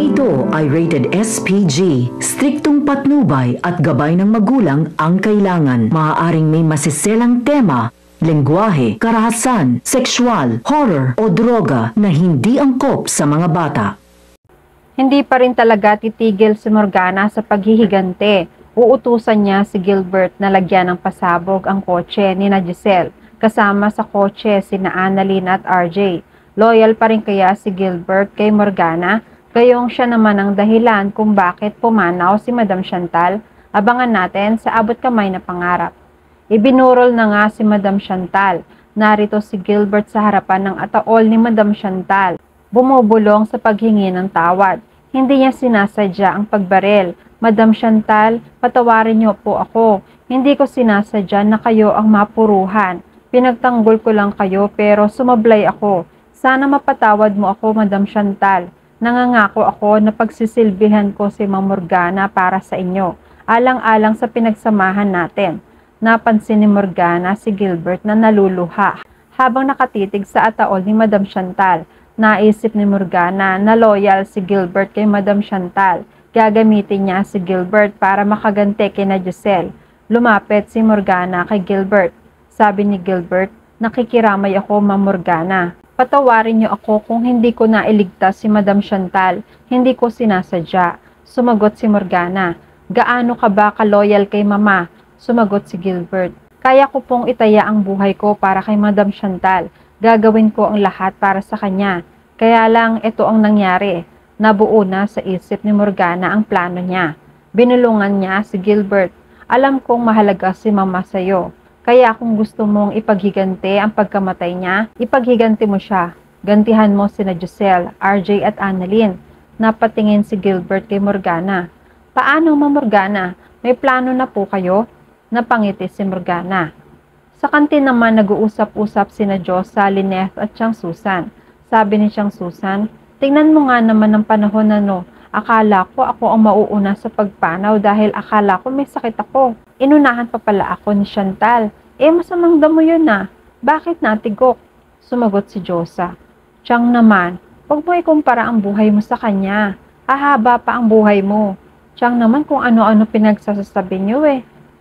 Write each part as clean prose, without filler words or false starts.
ito ay rated SPG. Striktong patnubay at gabay ng magulang ang kailangan. Maaaring may masiselang tema, lengguwahe, karahasan, sexual, horror o droga na hindi angkop sa mga bata. Hindi pa rin talaga titigil si Morgana sa paghihigante. Uutusan niya si Gilbert na lagyan ng pasabog ang kotse ni Giselle. Kasama sa kotse sina Annalyn at RJ. Loyal pa rin kaya si Gilbert kay Morgana? Gayong siya naman ang dahilan kung bakit pumanaw si Madam Chantal. Abangan natin sa abot kamay na pangarap. Ibinurol na nga si Madam Chantal. Narito si Gilbert sa harapan ng ataol ni Madam Chantal. Bumubulong sa paghingi ng tawad. Hindi niya sinasadya ang pagbaril. Madam Chantal, patawarin niyo po ako. Hindi ko sinasadya na kayo ang mapuruhan. Pinagtanggol ko lang kayo pero sumablay ako. Sana mapatawad mo ako, Madam Chantal. Nangangako ako na pagsisilbihan ko si Ma'am Morgana para sa inyo, alang-alang sa pinagsamahan natin. Napansin ni Morgana si Gilbert na naluluha. Habang nakatitig sa ataol ni Madam Chantal, naisip ni Morgana na loyal si Gilbert kay Madam Chantal. Gagamitin niya si Gilbert para makagante kina Giselle. Lumapit si Morgana kay Gilbert. Sabi ni Gilbert, nakikiramay ako, Ma'am Morgana. Patawarin niyo ako kung hindi ko nailigtas si Madam Chantal. Hindi ko sinasadya. Sumagot si Morgana. Gaano ka ba ka-loyal kay Mama? Sumagot si Gilbert. Kaya ko pong itaya ang buhay ko para kay Madam Chantal. Gagawin ko ang lahat para sa kanya. Kaya lang ito ang nangyari. Nabuo na sa isip ni Morgana ang plano niya. Binulungan niya si Gilbert. Alam kong mahalaga si Mama sa'yo. Kaya kung gusto mong ipaghigante ang pagkamatay niya, ipaghigante mo siya. Gantihan mo sina Giselle, RJ at Annalyn. Napatingin si Gilbert kay Morgana. Paano, Ma'am Morgana? May plano na po kayo? Napangiti si Morgana. Sa kantin naman nag-uusap-usap sina Josa, Lynette at Chang Susan. Sabi ni Chang Susan, tingnan mo nga naman ng panahon na akala ko ako ang mauuna sa pagpanaw dahil akala ko may sakit ako. Inunahan pa pala ako ni Chantal. Masamang damo yun na. Bakit natigok? Sumagot si Josa. Chang naman, huwag mo ikumpara ang buhay mo sa kanya. Hahaba pa ang buhay mo. Chang naman kung ano-ano pinagsasasabi niyo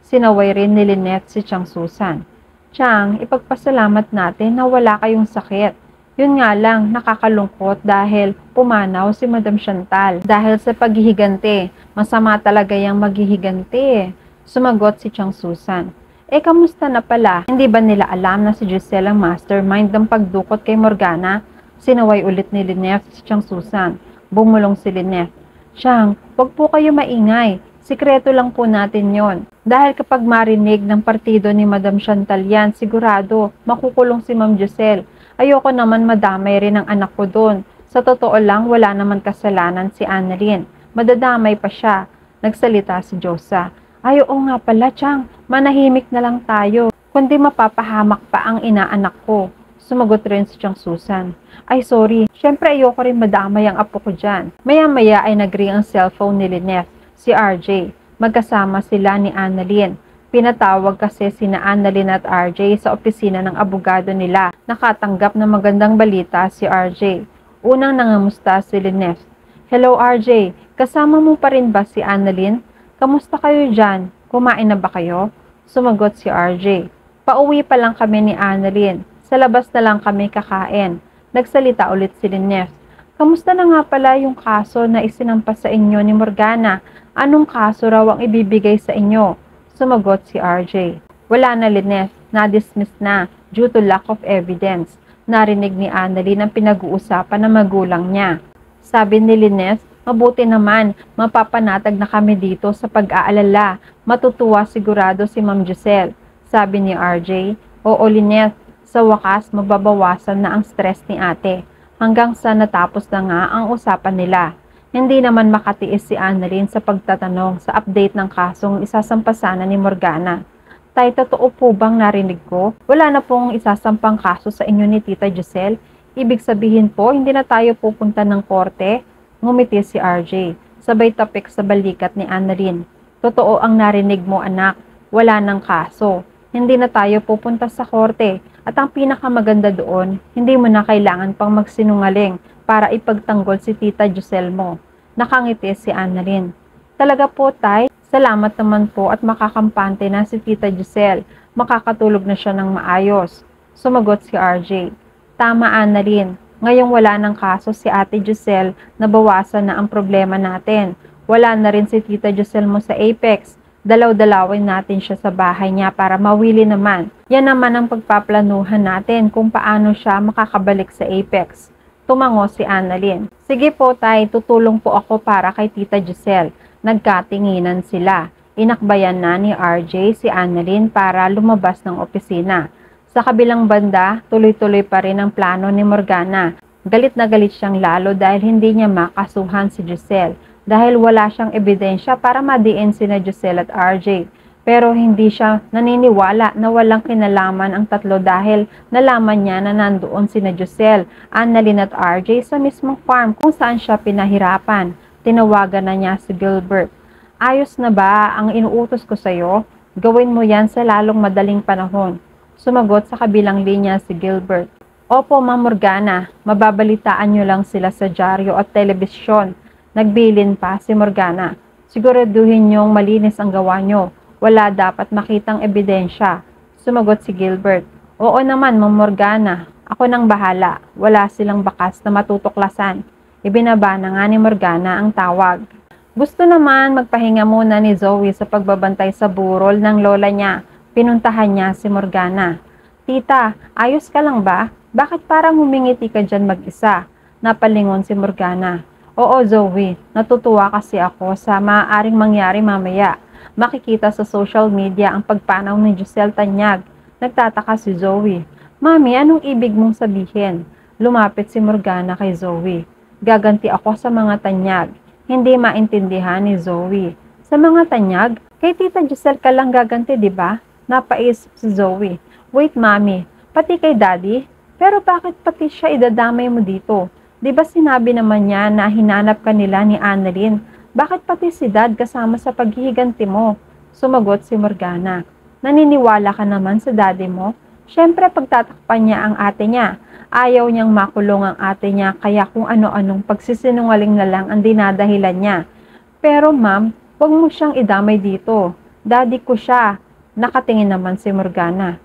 Sinaway rin ni Lynette si Chang Susan. Chang, ipagpasalamat natin na wala kayong sakit. Yun nga lang, nakakalungkot dahil pumanaw si Madam Chantal. Dahil sa paghihigante, masama talaga yung maghihigante. Sumagot si Chang Susan. Kamusta na pala? Hindi ba nila alam na si Giselle ang mastermind ng pagdukot kay Morgana? Sinaway ulit ni Lynette si Chang Susan. Bumulong si Lynette. Chang, wag po kayo maingay. Sikreto lang po natin yon. Dahil kapag marinig ng partido ni Madam Chantal yan, sigurado makukulong si Ma'am Giselle. Ayoko naman madamay rin ang anak ko doon. Sa totoo lang, wala naman kasalanan si Annalyn. Madadamay pa siya. Nagsalita si Josa. Ay, oo nga pala, Chang. Manahimik na lang tayo. Kundi mapapahamak pa ang inaanak ko. Sumagot rin si Chang Susan. Ay, sorry. Siyempre ayoko rin madamay ang apo ko dyan. Maya-maya ay nag-ring ang cellphone ni Lynette, si RJ. Magkasama sila ni Annalyn. Pinatawag kasi sina Annalyn at RJ sa opisina ng abogado nila. Nakatanggap ng magandang balita si RJ. Unang nangamusta si Lynette. Hello RJ, kasama mo pa rin ba si Annalyn? Kamusta kayo dyan? Kumain na ba kayo? Sumagot si RJ. Pauwi pa lang kami ni Annalyn. Sa labas na lang kami kakain. Nagsalita ulit si Lynette. Kamusta na nga pala yung kaso na isinampas sa inyo ni Morgana? Anong kaso raw ang ibibigay sa inyo? Sumagot si RJ. Wala na Lynette, na-dismiss na due to lack of evidence. Narinig ni Annalyn ang pinag-uusapan ng magulang niya. Sabi ni Lynette, mabuti naman, mapapanatag na kami dito sa pag-aalala. Matutuwa sigurado si Ma'am Giselle. Sabi ni RJ, oo Lynette, sa wakas mababawasan na ang stress ni ate. Hanggang sa natapos na nga ang usapan nila. Hindi naman makatiis si Annalyn sa pagtatanong sa update ng kasong isasampasan ni Morgana. Tay, totoo po bang narinig ko? Wala na pong isasampang kaso sa inyo ni Tita Giselle? Ibig sabihin po, hindi na tayo pupunta ng korte? Ngumiti si RJ. Sabay tapik sa balikat ni Annalyn. Totoo ang narinig mo anak. Wala nang kaso. Hindi na tayo pupunta sa korte. At ang pinakamaganda doon, hindi mo na kailangan pang magsinungaling para ipagtanggol si Tita Giselle mo. Nakangiti si Annalyn. Talaga po, Tay. Salamat naman po at makakampante na si Tita Giselle. Makakatulog na siya ng maayos. Sumagot si RJ. Tama, Annalyn. Ngayong wala ng kaso si Ate Giselle, nabawasan na ang problema natin. Wala na rin si Tita Giselle mo sa Apex. Dalaw-dalawin natin siya sa bahay niya para mawili naman. Yan naman ang pagpaplanuhan natin kung paano siya makakabalik sa Apex. Tumango si Annalyn. Sige po, Tay, tutulong po ako para kay Tita Giselle. Nagkatinginan sila. Inakbayan na ni RJ si Annalyn para lumabas ng opisina. Sa kabilang banda, tuloy-tuloy pa rin ang plano ni Morgana. Galit na galit siyang lalo dahil hindi niya makasuhan si Giselle dahil wala siyang ebidensya para madiin sina Giselle at RJ. Pero hindi siya naniniwala na walang kinalaman ang tatlo dahil nalaman niya na nandoon sina Giselle, Annalyn at RJ sa mismong farm kung saan siya pinahirapan. Tinawagan na niya si Gilbert. Ayos na ba ang inuutos ko sa'yo? Gawin mo yan sa lalong madaling panahon. Sumagot sa kabilang linya si Gilbert. Opo, Ma'am Morgana, mababalitaan niyo lang sila sa dyaryo at telebisyon. Nagbilin pa si Morgana. Siguraduhin niyong malinis ang gawa niyo. Wala dapat makitang ebidensya. Sumagot si Gilbert. Oo naman, Ma'am Morgana. Ako nang bahala. Wala silang bakas na matutuklasan. Ibinaba na nga ni Morgana ang tawag. Gusto naman magpahinga muna ni Zoe sa pagbabantay sa burol ng lola niya. Pinuntahan niya si Morgana. Tita, ayos ka lang ba? Bakit parang humingiti ka dyan mag-isa? Napalingon si Morgana. Oo, Zoe. Natutuwa kasi ako sa maaaring mangyari mamaya. Makikita sa social media ang pagpanaw ni Giselle Tanyag. Nagtataka si Zoe. Mami, anong ibig mong sabihin? Lumapit si Morgana kay Zoe. Gaganti ako sa mga Tanyag. Hindi maintindihan ni Zoe. Sa mga Tanyag? Kay Tita Giselle ka lang gaganti, di ba? Napaisip si Zoe. Wait, Mami. Pati kay Daddy? Pero bakit pati siya idadamay mo dito? Di ba sinabi naman niya na hinanap ka nila ni Annalyn? Bakit pati si Dad kasama sa paghihiganti mo? Sumagot si Morgana. Naniniwala ka naman sa Daddy mo? Siyempre pagtatakpan niya ang ate niya. Ayaw niyang makulong ang ate niya kaya kung ano-anong pagsisinungaling na lang ang dinadahilan niya. Pero ma'am, huwag mo siyang idamay dito. Daddy ko siya. Nakatingin naman si Morgana.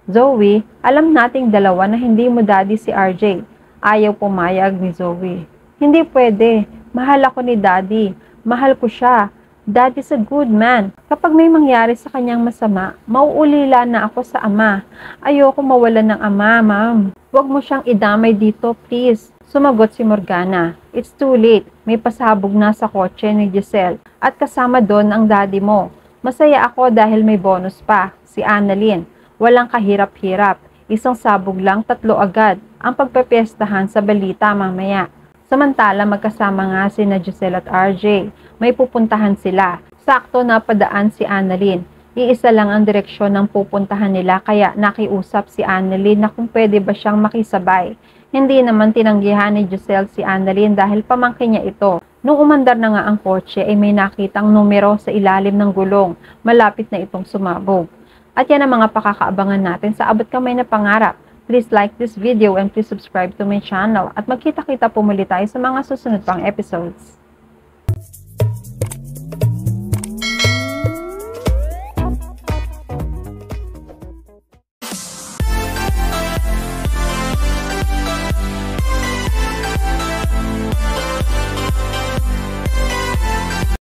Zoe, alam nating dalawa na hindi mo daddy si RJ. Ayaw pumayag ni Zoe. Hindi pwede. Mahal ako ni Daddy. Mahal ko siya. Daddy's a good man. Kapag may mangyari sa kanyang masama, mauulila na ako sa ama. Ayoko mawalan ng ama, ma'am. Huwag mo siyang idamay dito, please. Sumagot si Morgana. It's too late. May pasabog na sa kotse ni Giselle. At kasama doon ang daddy mo. Masaya ako dahil may bonus pa, si Annalyn. Walang kahirap-hirap. Isang sabog lang, 3 agad. Ang pagpepestahan sa balita mamaya. Samantala magkasama nga si na Giselle at RJ. May pupuntahan sila. Sakto na padaan si Annalyn. Iisa lang ang direksyon ng pupuntahan nila kaya nakiusap si Annalyn na kung pwede ba siyang makisabay. Hindi naman tinanggihan ni Giselle si Annalyn dahil pamangkin niya ito. Nung umandar na nga ang kotse ay may nakitang numero sa ilalim ng gulong. Malapit na itong sumabog. At yan ang mga pakakaabangan natin sa Abot Kamay na Pangarap. Please like this video and please subscribe to my channel. At magkita-kita po muli tayo sa mga susunod pang episodes.